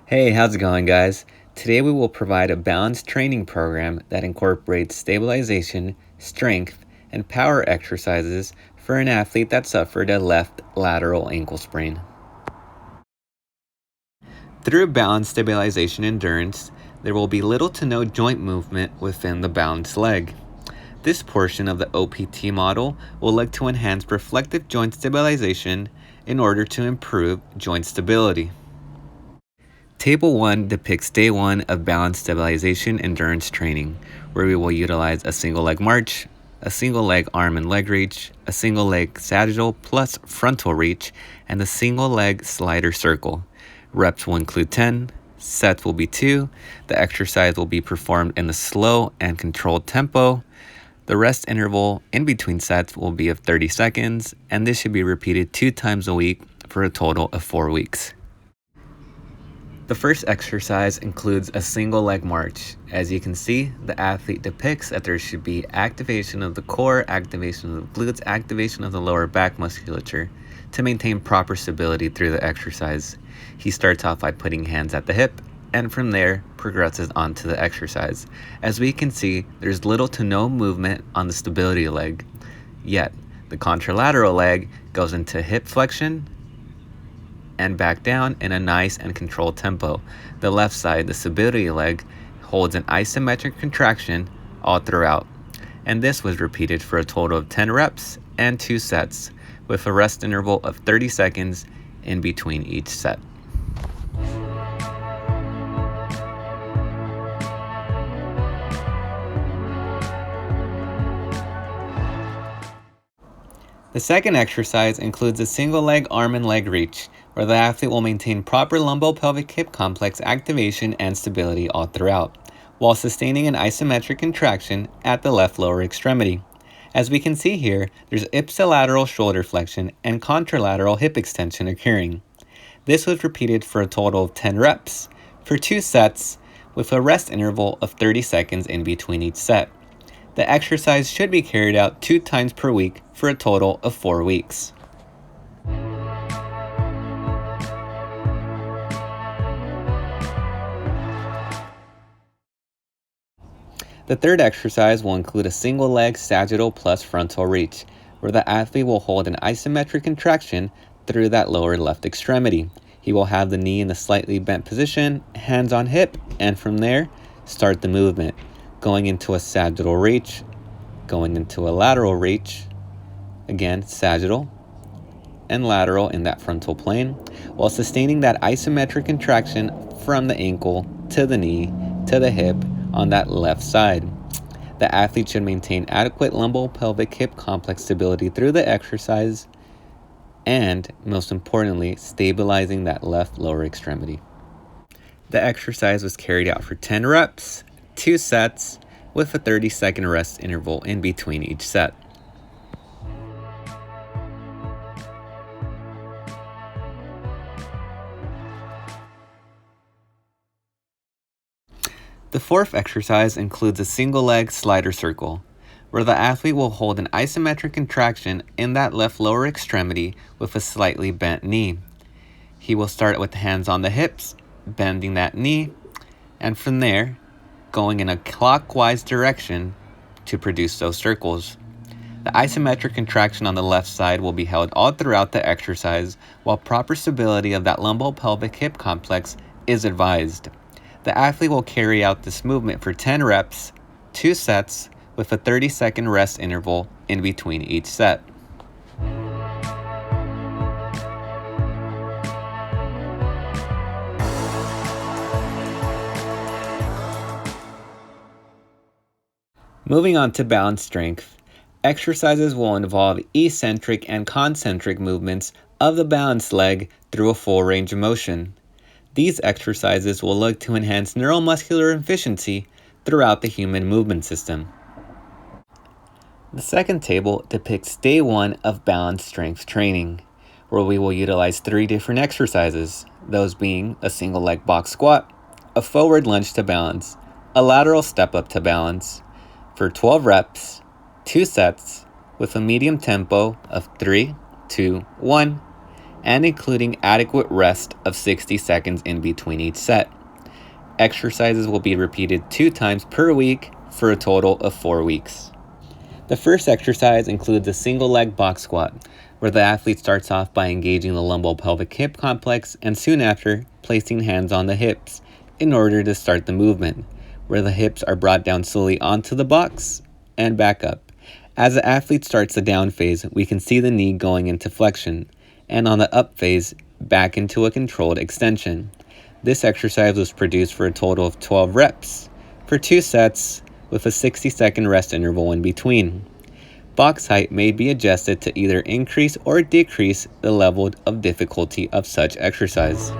Hey, how's it going, guys? Today we will provide a balanced training program that incorporates stabilization, strength, and power exercises for an athlete that suffered a left lateral ankle sprain. Through balanced stabilization endurance, there will be little to no joint movement within the balanced leg. This portion of the OPT model will look to enhance reflective joint stabilization in order to improve joint stability. Table 1 depicts day 1 of balanced stabilization endurance training, where we will utilize a single leg march, a single leg arm and leg reach, a single leg sagittal plus frontal reach, and a single leg slider circle. Reps will include 10, sets will be 2, the exercise will be performed in a slow and controlled tempo. The rest interval in between sets will be of 30 seconds, and this should be repeated 2 times a week for a total of 4 weeks. The first exercise includes a single leg march. As you can see, the athlete depicts that there should be activation of the core, activation of the glutes, activation of the lower back musculature to maintain proper stability through the exercise. He starts off by putting hands at the hip and from there progresses onto the exercise. As we can see, there's little to no movement on the stability leg, yet the contralateral leg goes into hip flexion and back down in a nice and controlled tempo. The left side, the stability leg, holds an isometric contraction all throughout. And this was repeated for a total of 10 reps and 2 sets, with a rest interval of 30 seconds in between each set. The second exercise includes a single leg arm and leg reach, where the athlete will maintain proper lumbopelvic hip complex activation and stability all throughout, while sustaining an isometric contraction at the left lower extremity. As we can see here, there's ipsilateral shoulder flexion and contralateral hip extension occurring. This was repeated for a total of 10 reps, for 2 sets, with a rest interval of 30 seconds in between each set. The exercise should be carried out 2 times per week for a total of 4 weeks. The third exercise will include a single leg sagittal plus frontal reach, where the athlete will hold an isometric contraction through that lower left extremity. He will have the knee in a slightly bent position, hands on hip, and from there, start the movement, going into a sagittal reach, going into a lateral reach, again sagittal and lateral in that frontal plane, while sustaining that isometric contraction from the ankle to the knee to the hip on that left side. The athlete should maintain adequate lumbopelvic hip complex stability through the exercise and, most importantly, stabilizing that left lower extremity. The exercise was carried out for 10 reps, 2 sets, with a 30-second rest interval in between each set. The fourth exercise includes a single leg slider circle, where the athlete will hold an isometric contraction in that left lower extremity with a slightly bent knee. He will start with hands on the hips, bending that knee, and from there, going in a clockwise direction to produce those circles. The isometric contraction on the left side will be held all throughout the exercise, while proper stability of that lumbopelvic hip complex is advised. The athlete will carry out this movement for 10 reps, 2 sets, with a 30-second rest interval in between each set. Moving on to balance strength, exercises will involve eccentric and concentric movements of the balanced leg through a full range of motion. These exercises will look to enhance neuromuscular efficiency throughout the human movement system. The second table depicts day 1 of balanced strength training, where we will utilize 3 different exercises, those being a single leg box squat, a forward lunge to balance, a lateral step up to balance, for 12 reps, 2 sets, with a medium tempo of 3, 2, 1, and including adequate rest of 60 seconds in between each set. Exercises will be repeated 2 times per week for a total of 4 weeks. The first exercise includes a single leg box squat, where the athlete starts off by engaging the lumbo-pelvic hip complex and soon after placing hands on the hips in order to start the movement, where the hips are brought down slowly onto the box and back up. As the athlete starts the down phase, we can see the knee going into flexion, and on the up phase, back into a controlled extension. This exercise was produced for a total of 12 reps, for 2 sets, with a 60-second rest interval in between. Box height may be adjusted to either increase or decrease the level of difficulty of such exercise.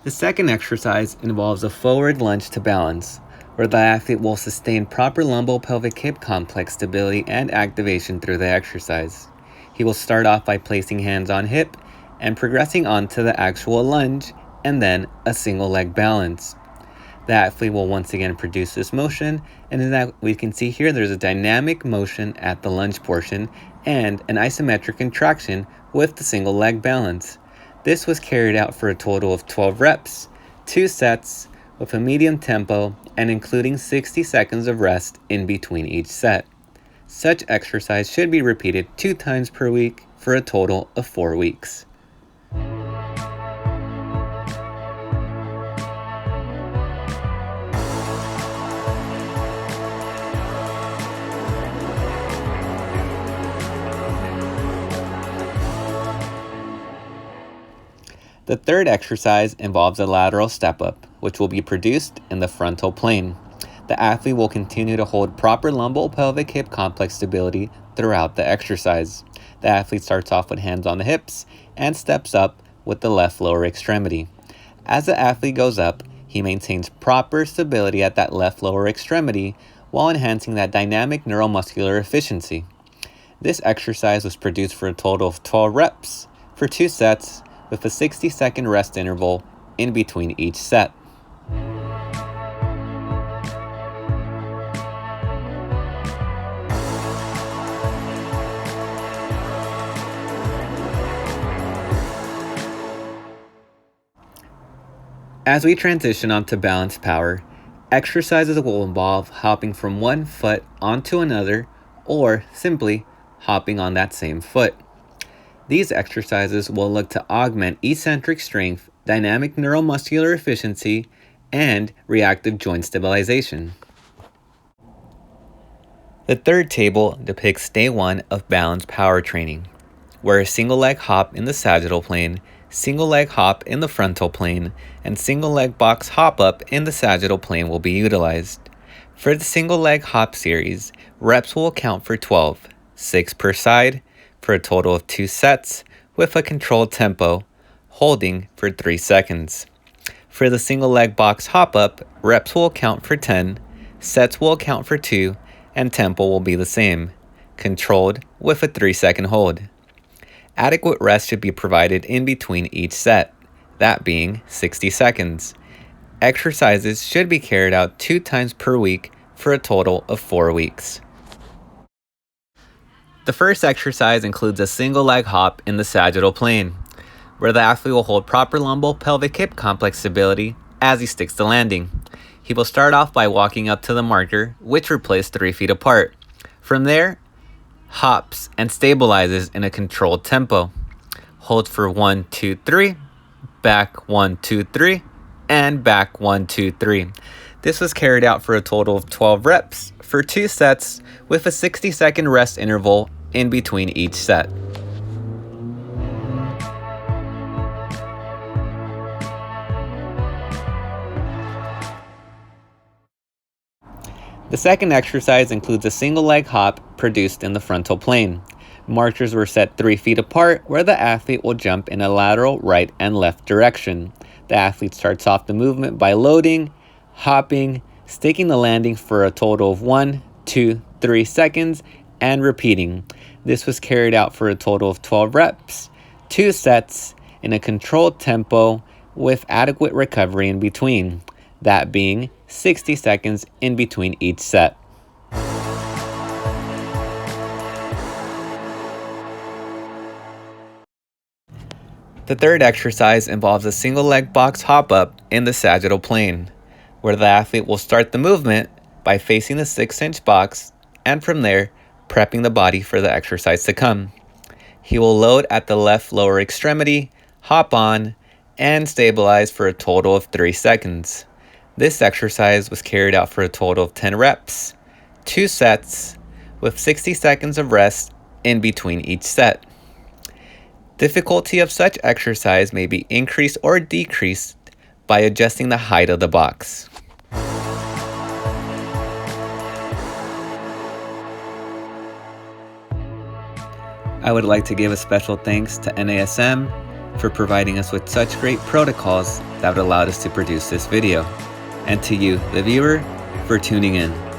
The second exercise involves a forward lunge to balance, where the athlete will sustain proper lumbo-pelvic hip complex stability and activation through the exercise. He will start off by placing hands on hip and progressing on to the actual lunge and then a single leg balance. The athlete will once again produce this motion, and as we can see here, there's a dynamic motion at the lunge portion and an isometric contraction with the single leg balance. This was carried out for a total of 12 reps, 2 sets, with a medium tempo and including 60 seconds of rest in between each set. Such exercise should be repeated 2 times per week for a total of 4 weeks. The third exercise involves a lateral step-up, which will be produced in the frontal plane. The athlete will continue to hold proper lumbo-pelvic hip complex stability throughout the exercise. The athlete starts off with hands on the hips and steps up with the left lower extremity. As the athlete goes up, he maintains proper stability at that left lower extremity while enhancing that dynamic neuromuscular efficiency. This exercise was produced for a total of 12 reps for 2 sets, with a 60-second rest interval in between each set. As we transition onto balance power, exercises will involve hopping from one foot onto another or simply hopping on that same foot. These exercises will look to augment eccentric strength, dynamic neuromuscular efficiency, and reactive joint stabilization. The third table depicts day 1 of balance power training, where a single leg hop in the sagittal plane, single leg hop in the frontal plane, and single leg box hop up in the sagittal plane will be utilized. For the single leg hop series, reps will account for 12, 6 per side, for a total of 2 sets with a controlled tempo, holding for 3 seconds. For the single leg box hop up, reps will account for 10, sets will account for 2, and tempo will be the same, controlled with a 3-second hold. Adequate rest should be provided in between each set, that being 60 seconds. Exercises should be carried out 2 times per week for a total of 4 weeks. The first exercise includes a single leg hop in the sagittal plane, where the athlete will hold proper lumbo-pelvic hip complex stability as he sticks the landing. He will start off by walking up to the marker, which will place 3 feet apart. From there, hops and stabilizes in a controlled tempo. Holds for 1, 2, 3, back 1, 2, 3, and back 1, 2, 3. This was carried out for a total of 12 reps for 2 sets with a 60-second rest interval in between each set. The second exercise includes a single leg hop produced in the frontal plane. Markers were set 3 feet apart, where the athlete will jump in a lateral right and left direction. The athlete starts off the movement by loading, hopping, sticking the landing for a total of 1, 2, 3 seconds, and repeating. This was carried out for a total of 12 reps, 2 sets, in a controlled tempo with adequate recovery in between, that being 60 seconds in between each set. The third exercise involves a single leg box hop up in the sagittal plane, where the athlete will start the movement by facing the 6-inch box and from there prepping the body for the exercise to come. He will load at the left lower extremity, hop on, and stabilize for a total of 3 seconds. This exercise was carried out for a total of 10 reps, 2 sets, with 60 seconds of rest in between each set. Difficulty of such exercise may be increased or decreased by adjusting the height of the box. I would like to give a special thanks to NASM for providing us with such great protocols that would allow us to produce this video, and to you, the viewer, for tuning in.